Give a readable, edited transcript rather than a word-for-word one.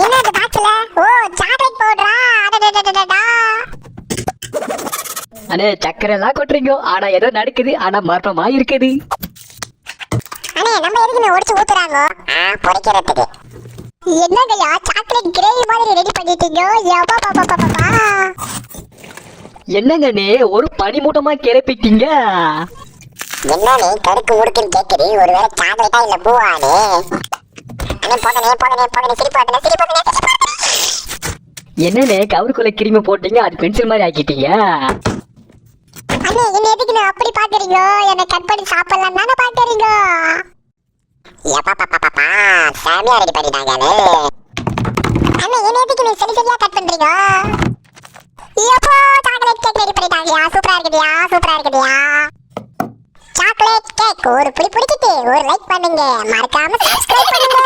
என்னது பாக்ஸ்ல? ஓ சாக்லேட் பவுடரா? அடடடடடா. அண்ணே சக்கரை எல்லாம் கொட்டுறீங்க, ஆனா ஏதோ நடக்குது, ஆனா மர்மமா இருக்குது. அண்ணே நம்ம எதுக்கு ஒடிச்சு ஊத்துறாங்க? பொரிக்கிறதுக்கு. என்னங்கய்யா சாக்லேட் கிரேவி மாதிரி ரெடி பண்ணிட்டீங்க? யப்பா பாப்பா பாப்பா. என்னங்கண்ணே ஒரு பனி மூட்டமா கிளப்பிட்டீங்க? என்ன நீ கருக்கு முடுக்குன்னு கேக்குறீ? ஒருவேளை சாக்லேட்டா இல்ல பூவானே? அண்ணே போகனே சிரிப்பாதனே. என்னண்ணே கவருக்குள்ள கிருமி போட்டீங்க, அது பென்சில் மாதிரி ஆக்கிட்டீங்க. அண்ணே என்ன எதுக்கு அப்படி பாக்குறீங்க? என்ன கட் பண்ணி சாப்பிடலாம் தானே பாக்குறீங்க? யப்பா பாப்பா சாமியா ரெடி பண்ணிட்டாங்களே. அண்ணே என்ன எதுக்கு சரியா கட் பண்றீங்க? யப்பா சாக்லேட் கேக் ரெடி பண்ணிட்டாங்கயா. சூப்பரா இருக்குதுயா. சாக்லேட் கேக் ஒரு புடி புடிச்சிட்டு ஒரு லைக் பண்ணுங்க, மறக்காம சப்ஸ்கிரைப் பண்ணுங்க.